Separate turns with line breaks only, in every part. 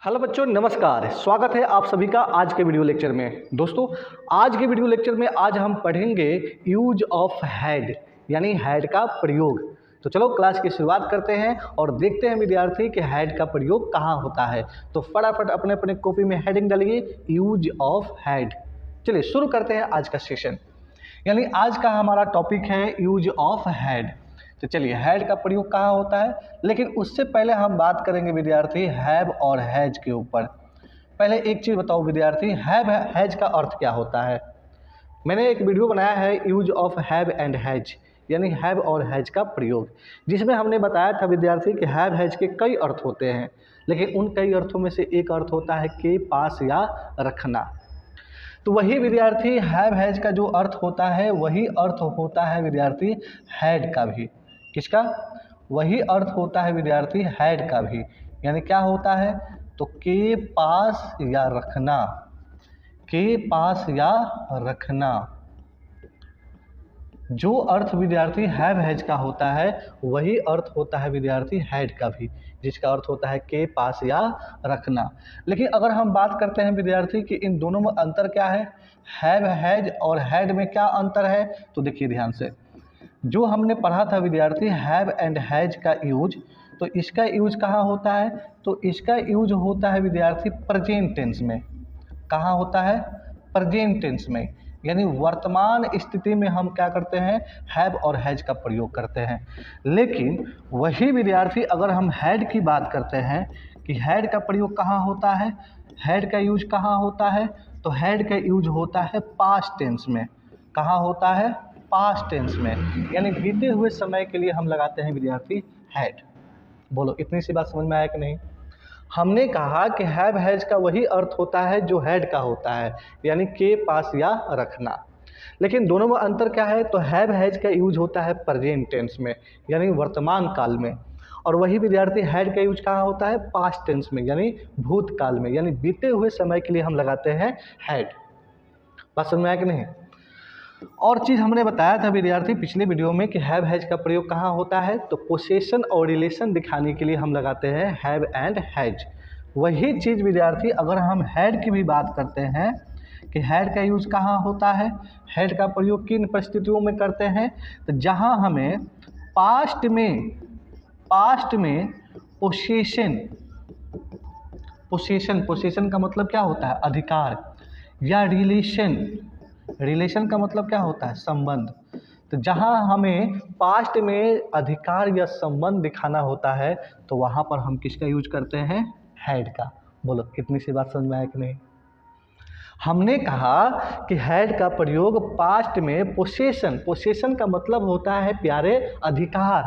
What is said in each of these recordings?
Hello बच्चों, नमस्कार। स्वागत है आप सभी का आज के वीडियो लेक्चर में। दोस्तों, आज के वीडियो लेक्चर में आज हम पढ़ेंगे यूज ऑफ हैड, यानी हैड का प्रयोग। तो चलो क्लास की शुरुआत करते हैं और देखते हैं विद्यार्थी कि हैड का प्रयोग कहाँ होता है। तो फटाफट अपने अपने कॉपी में हेडिंग डालिए, यूज ऑफ हैड। चलिए शुरू करते हैं आज का सेशन, यानी आज का हमारा टॉपिक है यूज ऑफ हैड। तो चलिए, हैड का प्रयोग कहाँ होता है, लेकिन उससे पहले हम बात करेंगे विद्यार्थी हैव और हैज के ऊपर। पहले एक चीज़ बताओ विद्यार्थी, हैव हैज का अर्थ क्या होता है। मैंने एक वीडियो बनाया है use of have and has, यानी हैव और हैज का प्रयोग, जिसमें हमने बताया था विद्यार्थी कि हैव हैज के कई अर्थ होते हैं, लेकिन उन कई अर्थों में से एक अर्थ होता है के पास या रखना। तो वही विद्यार्थी हैव हैज का जो अर्थ होता है वही अर्थ होता है विद्यार्थी हैड का भी। किसका? वही अर्थ होता है विद्यार्थी हैड का भी, यानी क्या होता है तो के पास या रखना, के पास या रखना। जो अर्थ विद्यार्थी हैव हैज का होता है वही अर्थ होता है विद्यार्थी हैड का भी, जिसका अर्थ होता है के पास या रखना। लेकिन अगर हम बात करते हैं विद्यार्थी कि इन दोनों में अंतर क्या है, हैव हैज और हैड में क्या अंतर है, तो देखिए ध्यान से। जो हमने पढ़ा था विद्यार्थी हैव एंड हैज का यूज, तो इसका यूज कहाँ होता है, तो इसका यूज होता है विद्यार्थी प्रेजेंट टेंस में। कहाँ होता है? प्रेजेंट टेंस में, यानी वर्तमान स्थिति में हम क्या करते हैं, हैव और हैज का प्रयोग करते हैं। लेकिन वही विद्यार्थी अगर हम हैड की बात करते हैं कि हैड का प्रयोग कहाँ होता है, हैड का यूज कहाँ होता है, तो हैड का यूज होता है पास्ट टेंस में। कहाँ होता है? पास्ट टेंस में, यानी बीते हुए समय के लिए हम लगाते हैं विद्यार्थी हैड। बोलो, इतनी सी बात समझ में आया कि नहीं। हमने कहा कि हैव हैज का वही अर्थ होता है जो हैड का होता है, यानी के पास या रखना। लेकिन दोनों में अंतर क्या है, तो हैव हैज का यूज होता है प्रेजेंट टेंस में, यानी वर्तमान काल में, और वही विद्यार्थी हैड का यूज कहाँ होता है, पास्ट टेंस में, यानी भूतकाल में, यानी बीते हुए समय के लिए हम लगाते हैं हैड। बात समझ में आया कि नहीं। और चीज़ हमने बताया था विद्यार्थी पिछले वीडियो में कि हैव हैज का प्रयोग कहाँ होता है, तो पोसेशन और रिलेशन दिखाने के लिए हम लगाते हैं हैव एंड हैज। वही चीज़ विद्यार्थी अगर हम हैड की भी बात करते हैं कि हैड का यूज़ कहाँ होता है, हैड का प्रयोग किन परिस्थितियों में करते हैं, तो जहाँ हमें पास्ट में पोसेशन का मतलब क्या होता है, अधिकार, या रिलेशन का मतलब क्या होता है, संबंध। तो जहाँ हमें पास्ट में अधिकार या संबंध दिखाना होता है तो वहाँ पर हम किसका यूज करते हैं, हैड का। बोलो, कितनी सी बात समझ में आया कि नहीं। हमने कहा कि हैड का प्रयोग पास्ट में पोसेशन का मतलब होता है प्यारे अधिकार,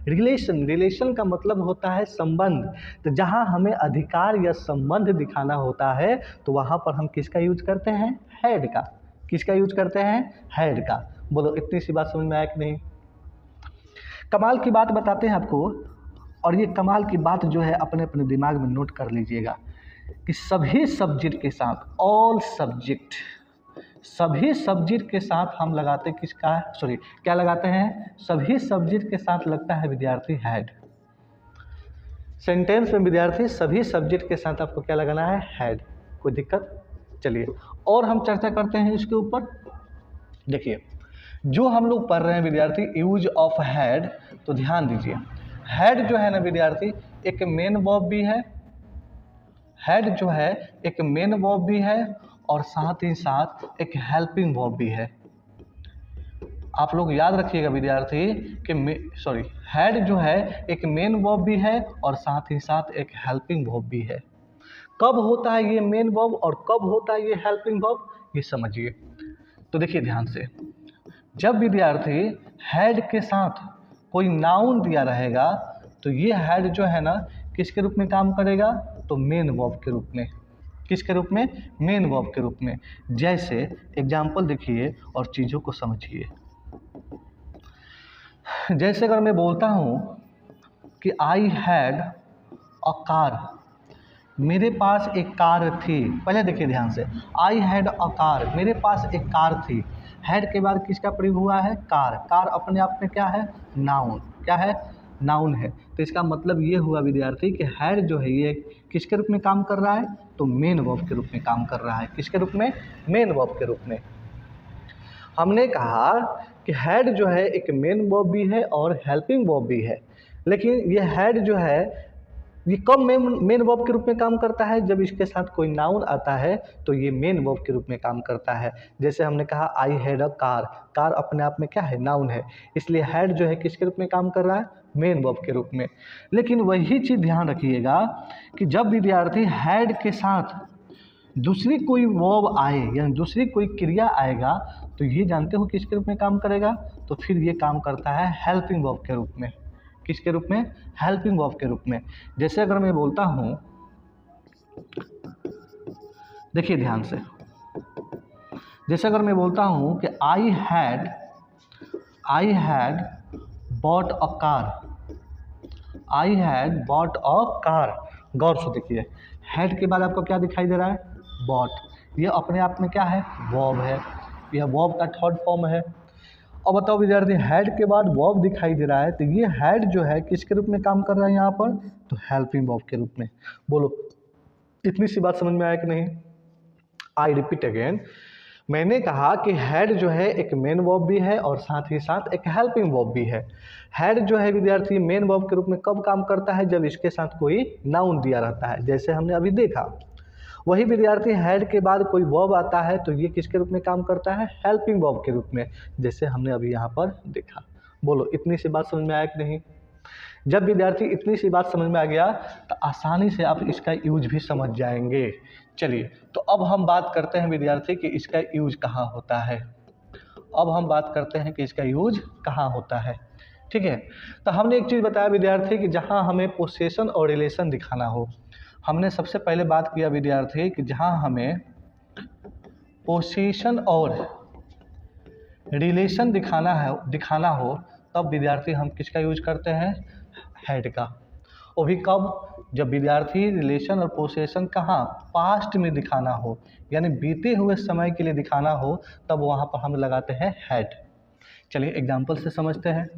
रिलेशन का मतलब होता है संबंध। तो जहाँ हमें अधिकार या संबंध दिखाना होता है तो वहाँ पर हम किसका यूज करते हैं, हैड का। किसका यूज करते हैं, हैड का। बोलो, इतनी सी बात समझ में आया कि नहीं। कमाल की बात बताते हैं आपको, और ये कमाल की बात जो है अपने अपने दिमाग में नोट कर लीजिएगा कि सभी सब्जेक्ट के साथ, सभी सब्जेक्ट के साथ हम लगाते किसका, क्या लगाते हैं, सभी सब्जेक्ट के साथ लगता है विद्यार्थी हैड। सेंटेंस में विद्यार्थी सभी सब्जेक्ट के साथ आपको क्या लगाना है, हैड। कोई दिक्कत? चलिए और हम चर्चा करते हैं इसके ऊपर। देखिए, जो हम लोग पढ़ रहे हैं विद्यार्थी यूज ऑफ हैड, तो ध्यान दीजिए। हैड जो है ना विद्यार्थी एक मेन वर्ब भी है, हैड जो है एक मेन वर्ब भी है और साथ ही साथ एक हेल्पिंग वर्ब भी है। आप लोग याद रखिएगा विद्यार्थी कि हैड जो है एक मेन वर्ब भी है और साथ ही साथ एक हेल्पिंग वर्ब भी है। कब होता है ये मेन वर्ब और कब होता है ये हेल्पिंग वर्ब, ये समझिए। तो देखिए ध्यान से, जब विद्यार्थी हैड के साथ कोई नाउन दिया रहेगा तो ये हैड जो है ना किसके रूप में काम करेगा, तो मेन वर्ब के रूप में। किसके रूप में, मेन वर्ब के रूप में। जैसे एग्जाम्पल देखिए और चीज़ों को समझिए। जैसे अगर मैं बोलता हूँ कि आई हैड अ कार, मेरे पास एक कार थी। पहले देखिए ध्यान से, आई हैड अ कार, मेरे पास एक कार थी। हैड के बाद किसका प्रयोग हुआ है, कार। कार अपने आप में क्या है, नाउन। क्या है, नाउन है। तो इसका मतलब ये हुआ विद्यार्थी कि हैड जो है ये किसके रूप में काम कर रहा है, तो मेन वर्ब के रूप में काम कर रहा है। किसके रूप में, मेन वर्ब के रूप में। हमने कहा कि हैड जो है एक मेन वर्ब भी है और हेल्पिंग वर्ब भी है, लेकिन ये हैड जो है ये कब मेन वर्ब के रूप में काम करता है, जब इसके साथ कोई नाउन आता है तो ये मेन वर्ब के रूप में काम करता है। जैसे हमने कहा I had a car, car अपने आप में क्या है, नाउन है, इसलिए हैड जो है किसके रूप में काम कर रहा है, मेन वर्ब के रूप में। लेकिन वही चीज़ ध्यान रखिएगा कि जब विद्यार्थी हैड के साथ दूसरी कोई वर्ब आए यानी दूसरी कोई क्रिया आएगा तो ये जानते हो किसके रूप में काम करेगा, तो फिर ये काम करता है हेल्पिंग वर्ब के रूप में। किसके रूप में, हेल्पिंग वर्ब के रूप में। जैसे अगर मैं बोलता हूँ, देखिए ध्यान से, जैसे अगर मैं बोलता हूँ कि I had bought a car, I had bought a car, गौर से देखिए, हैड के बाद आपको क्या दिखाई दे रहा है, बॉट, ये अपने आप में क्या है, वर्ब है, यह वर्ब का थर्ड फॉर्म है। अब बताओ विद्यार्थी, हैड के बाद वर्ब दिखाई दे रहा है तो ये हैड जो है किसके रूप में काम कर रहा है यहाँ पर, तो हेल्पिंग वर्ब के रूप में। बोलो इतनी सी बात समझ में आया कि नहीं। आई रिपीट अगेन, मैंने कहा कि हैड जो है एक मेन वर्ब भी है और साथ ही साथ एक हेल्पिंग वर्ब भी है। हैड जो है विद्यार्थी मेन वर्ब के रूप में कब काम करता है, जब इसके साथ कोई नाउन दिया रहता है, जैसे हमने अभी देखा। वही विद्यार्थी हैड के बाद कोई वर्ब आता है तो ये किसके रूप में काम करता है, हेल्पिंग वर्ब के रूप में, जैसे हमने अभी यहाँ पर देखा। बोलो इतनी सी बात समझ में आया कि नहीं। जब विद्यार्थी इतनी सी बात समझ में आ गया तो आसानी से आप इसका यूज भी समझ जाएंगे। चलिए तो अब हम बात करते हैं विद्यार्थी कि इसका यूज कहाँ होता है। अब हम बात करते हैं कि इसका यूज कहाँ होता है। ठीक है, तो हमने एक चीज़ बताया विद्यार्थी कि जहाँ हमें पोसेशन और रिलेशन दिखाना हो, हमने सबसे पहले बात किया विद्यार्थी कि जहाँ हमें पोजीशन और रिलेशन दिखाना हो तब विद्यार्थी हम किसका यूज करते हैं, हैड का। वो भी कब, जब विद्यार्थी रिलेशन और पोजीशन कहाँ, पास्ट में दिखाना हो यानी बीते हुए समय के लिए दिखाना हो, तब वहाँ पर हम लगाते हैं हैड। चलिए एग्जाम्पल से समझते हैं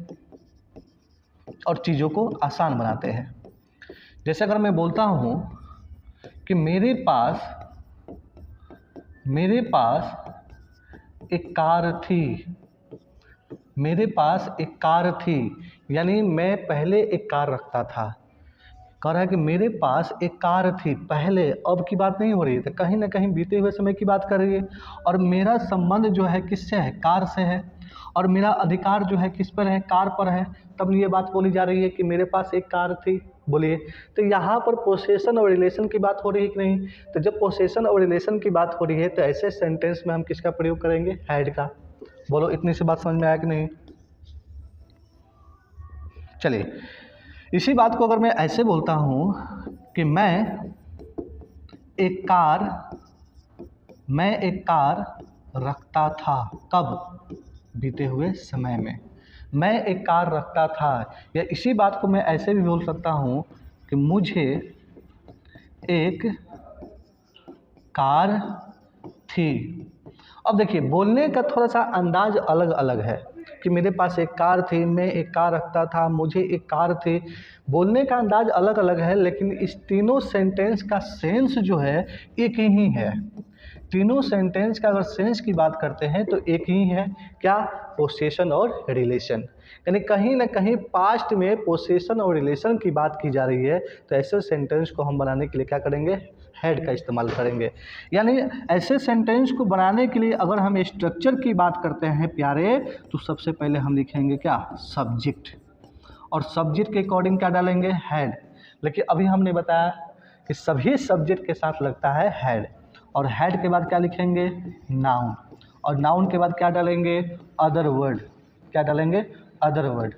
और चीज़ों को आसान बनाते हैं। जैसे अगर मैं बोलता हूँ कि मेरे पास एक कार थी, मेरे पास एक कार थी, यानी मैं पहले एक कार रखता था। कह रहा है कि मेरे पास एक कार थी पहले, अब की बात नहीं हो रही है, तो कहीं ना कहीं बीते हुए समय की बात कर रही है। और मेरा संबंध जो है किससे है, कार से है, और मेरा अधिकार जो है किस पर है, कार पर है। तब ये बात बोली जा रही है कि मेरे पास एक कार थी। बोलिए, तो यहाँ पर पोसेशन और रिलेशन की बात हो रही है कि नहीं। तो जब पोसेशन और रिलेशन की बात हो रही है तो ऐसे सेंटेंस में हम किसका प्रयोग करेंगे, हैड का। बोलो इतनी सी बात समझ में आया कि नहीं। चलिए इसी बात को अगर मैं ऐसे बोलता हूँ कि मैं एक कार रखता था, कब, बीते हुए समय में। मैं एक कार रखता था, या इसी बात को मैं ऐसे भी बोल सकता हूँ कि मुझे एक कार थी। अब देखिए बोलने का थोड़ा सा अंदाज अलग अलग है कि मेरे पास एक कार थी, मैं एक कार रखता था, मुझे एक कार थी। बोलने का अंदाज अलग अलग है, लेकिन इस तीनों सेंटेंस का सेंस जो है एक ही है। तीनों सेंटेंस का अगर सेंस की बात करते हैं तो एक ही है, क्या, पोसेशन और रिलेशन। यानी कहीं ना कहीं पास्ट में पोसेशन और रिलेशन की बात की जा रही है, तो ऐसे सेंटेंस को हम बनाने के लिए क्या करेंगे, हैड का इस्तेमाल करेंगे। यानी ऐसे सेंटेंस को बनाने के लिए अगर हम स्ट्रक्चर की बात करते हैं प्यारे, तो सबसे पहले हम लिखेंगे क्या, सब्जेक्ट, और सब्जेक्ट के अकॉर्डिंग क्या डालेंगे, हैड। लेकिन अभी हमने बताया कि सभी सब्जेक्ट के साथ लगता है हैड, और हैड के बाद क्या लिखेंगे, नाउन, और नाउन के बाद क्या डालेंगे, अदर वर्ड। क्या डालेंगे, अदर वर्ड।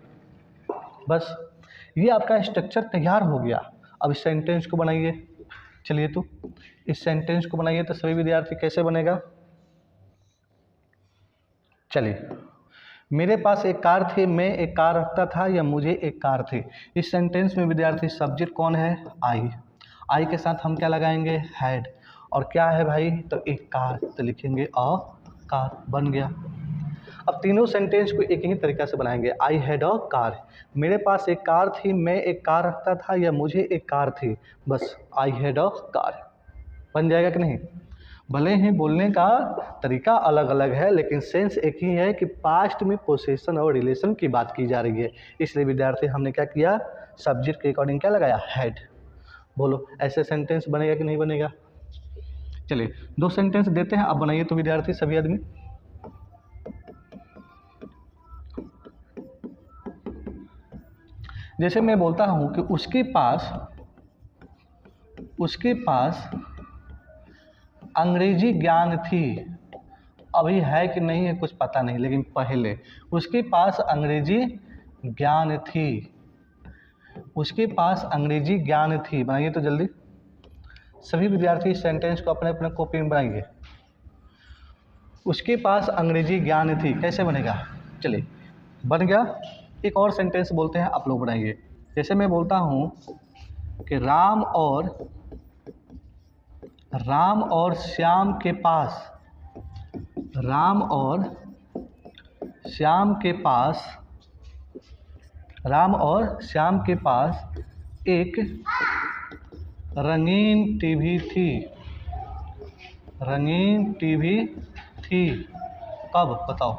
बस ये आपका स्ट्रक्चर तैयार हो गया। अब इस सेंटेंस को बनाइए। चलिए तो इस सेंटेंस को बनाइए, तो सभी विद्यार्थी कैसे बनेगा। चलिए, मेरे पास एक कार थी, मैं एक कार रखता था, या मुझे एक कार थी। इस सेंटेंस में विद्यार्थी सब्जेक्ट कौन है, आई के साथ हम क्या लगाएंगे, हैड। और क्या है भाई, तो एक कार, तो लिखेंगे अ कार, बन गया। अब तीनों सेंटेंस को एक ही तरीक़ा से बनाएंगे। आई हैड अ कार, मेरे पास एक कार थी, मैं एक कार रखता था, या मुझे एक कार थी, बस आई हैड अ कार बन जाएगा कि नहीं। भले ही बोलने का तरीका अलग अलग है, लेकिन सेंस एक ही है कि पास्ट में पोसेशन और रिलेशन की बात की जा रही है। इसलिए विद्यार्थी हमने क्या किया, सब्जेक्ट के अकॉर्डिंग क्या लगाया, हैड। बोलो ऐसे सेंटेंस बनेगा कि नहीं बनेगा। चलिए 2 सेंटेंस देते हैं, अब बनाइए तो विद्यार्थी सभी आदमी। जैसे मैं बोलता हूँ कि उसके पास अंग्रेजी ज्ञान थी, अभी है कि नहीं है कुछ पता नहीं, लेकिन पहले उसके पास अंग्रेजी ज्ञान थी, उसके पास अंग्रेजी ज्ञान थी। बनाइए तो जल्दी सभी विद्यार्थी इस सेंटेंस को अपने अपने कॉपी में बनाइए। उसके पास अंग्रेजी ज्ञान थी कैसे बनेगा, चलिए बन गया। एक और सेंटेंस बोलते हैं, आप लोग बनाइए। जैसे मैं बोलता हूँ कि राम और श्याम के पास, राम और श्याम के पास एक रंगीन टीवी थी, रंगीन टीवी थी। कब बताओ,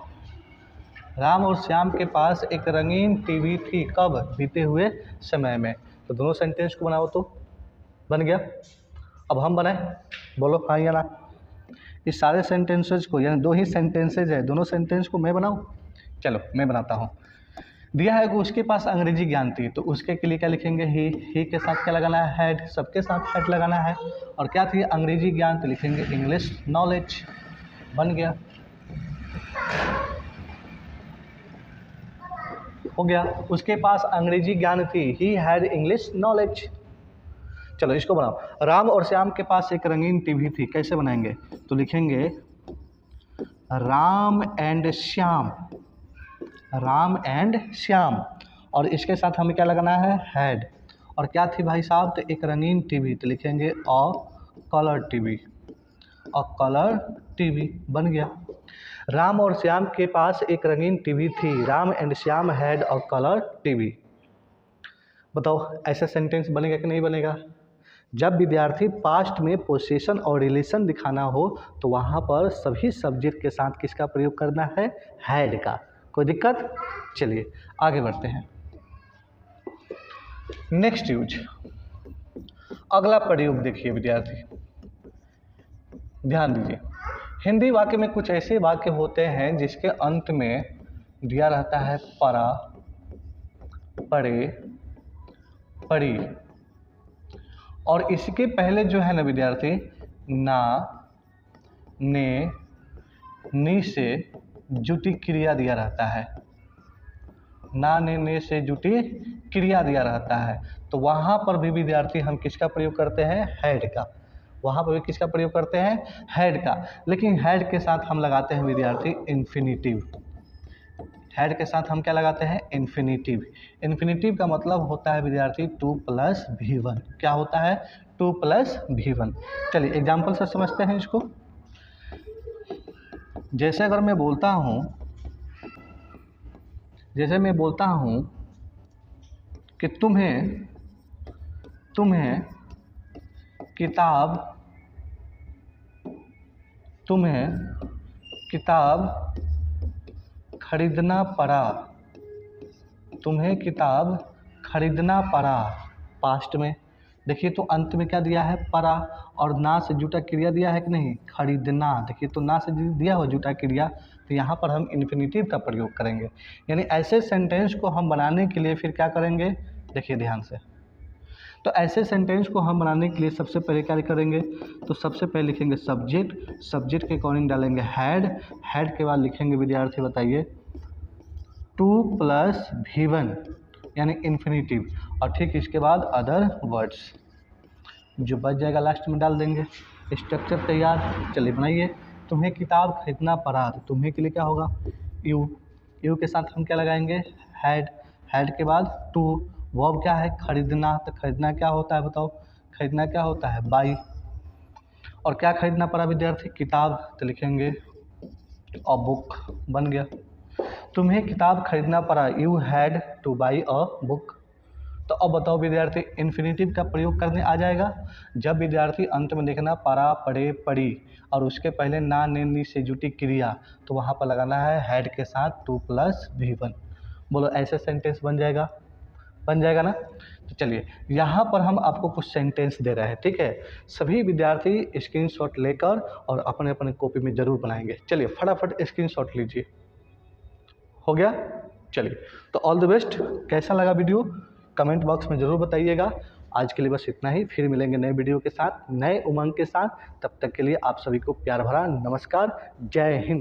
राम और श्याम के पास एक रंगीन टीवी थी, कब, बीते हुए समय में। तो दोनों सेंटेंस को बनाओ तो बन गया। अब हम बनाएं, बोलो हाँ या ना। इस सारे सेंटेंसेज को, यानी 2 ही सेंटेंसेज है, दोनों सेंटेंस को मैं बनाऊं। चलो मैं बनाता हूँ। दिया है कि उसके पास अंग्रेजी ज्ञान थी, तो उसके के लिए क्या लिखेंगे, ही के साथ क्या लगाना है, हैड, सबके साथ हैड लगाना है। और क्या थी, अंग्रेजी ज्ञान, तो लिखेंगे इंग्लिश नॉलेज, बन गया, हो गया। उसके पास अंग्रेजी ज्ञान थी, ही हैड इंग्लिश नॉलेज। चलो इसको बनाओ। राम और श्याम के पास एक रंगीन टीवी थी, कैसे बनाएंगे, तो लिखेंगे राम एंड श्याम, राम एंड श्याम, और इसके साथ हमें क्या लगाना है, हैड। और क्या थी भाई साहब, तो एक रंगीन टीवी, तो लिखेंगे अ कलर टीवी, अ कलर टीवी, बन गया। राम और श्याम के पास एक रंगीन टीवी थी, Ram and Shyam had a colour TV. बताओ ऐसा सेंटेंस बनेगा कि नहीं बनेगा। जब विद्यार्थी पास्ट में पोसेशन और रिलेशन दिखाना हो तो वहाँ पर सभी सब्जेक्ट के साथ किसका प्रयोग करना है, हैड का। कोई दिक्कत, चलिए आगे बढ़ते हैं। नेक्स्ट यूज, अगला प्रयोग देखिए विद्यार्थी, ध्यान दीजिए। हिंदी वाक्य में कुछ ऐसे वाक्य होते हैं जिसके अंत में दिया रहता है परा, पढ़े, पढ़ी, और इसके पहले जो है ना विद्यार्थी, ना, ने, नी से जुटी क्रिया दिया रहता है, ना, ने से जुटी क्रिया दिया रहता है। तो वहाँ पर भी विद्यार्थी हम किसका प्रयोग करते हैं, हैड का। वहाँ पर भी किसका प्रयोग करते हैं, हैड का। लेकिन हैड के साथ हम लगाते हैं विद्यार्थी इन्फिनिटिव, हैड के साथ हम क्या लगाते हैं, इन्फिनिटिव। इन्फिनिटिव का मतलब होता है विद्यार्थी 2 + V1। क्या होता है, 2 + V1। चलिए एग्जाम्पल से समझते हैं इसको। जैसे अगर मैं बोलता हूँ, जैसे मैं बोलता हूँ कि तुम्हें किताब खरीदना पड़ा, तुम्हें किताब खरीदना पड़ा, पास्ट में। देखिए तो अंत में क्या दिया है, पड़ा, और ना से जुटा क्रिया दिया है कि नहीं, खरीदना। देखिए तो ना से दिया हो जुटा क्रिया, तो यहाँ पर हम इन्फिनिटिव का प्रयोग करेंगे। यानी ऐसे सेंटेंस को हम बनाने के लिए फिर क्या करेंगे, देखिए ध्यान से। तो ऐसे सेंटेंस को हम बनाने के लिए सबसे पहले क्या करेंगे, तो सबसे पहले लिखेंगे सब्जेक्ट, सब्जेक्ट के अकॉर्डिंग डालेंगे हैड, हैड के बाद लिखेंगे विद्यार्थी बताइए 2 + V1 यानी इन्फिनिटिव, और ठीक इसके बाद अदर वर्ड्स जो बच जाएगा लास्ट में डाल देंगे। स्ट्रक्चर तैयार, चलिए बनाइए। तुम्हें किताब खरीदना पड़ा, तो तुम्हें के लिए क्या होगा, यू के साथ हम क्या लगाएंगे, हैड, हैड के बाद 2, वर्ब क्या है, खरीदना। तो खरीदना क्या होता है बताओ, खरीदना क्या होता है, बाई। और क्या खरीदना पड़ा विद्यार्थी, किताब, तो लिखेंगे अ बुक, बन गया। तुम्हें किताब खरीदना पड़ा, you had two by a book. तो अब बताओ विद्यार्थी, इन्फिनेटिव का प्रयोग करने आ जाएगा। जब विद्यार्थी अंत में देखना पढ़ा, पढ़े, पढ़ी और उसके पहले ना, ने, नी से जुटी क्रिया, तो वहाँ पर लगाना है हैड के साथ 2 + V1। बोलो ऐसे सेंटेंस बन जाएगा, बन जाएगा ना। तो चलिए यहाँ पर हम आपको कुछ सेंटेंस दे रहे हैं, ठीक है। सभी विद्यार्थी स्क्रीनशॉट लेकर और अपने अपने कॉपी में ज़रूर बनाएंगे। चलिए फटाफट स्क्रीनशॉट लीजिए। हो गया? चलिए, तो ऑल द बेस्ट। कैसा लगा वीडियो कमेंट बॉक्स में ज़रूर बताइएगा। आज के लिए बस इतना ही, फिर मिलेंगे नए वीडियो के साथ, नए उमंग के साथ। तब तक के लिए आप सभी को प्यार भरा नमस्कार। जय हिंद।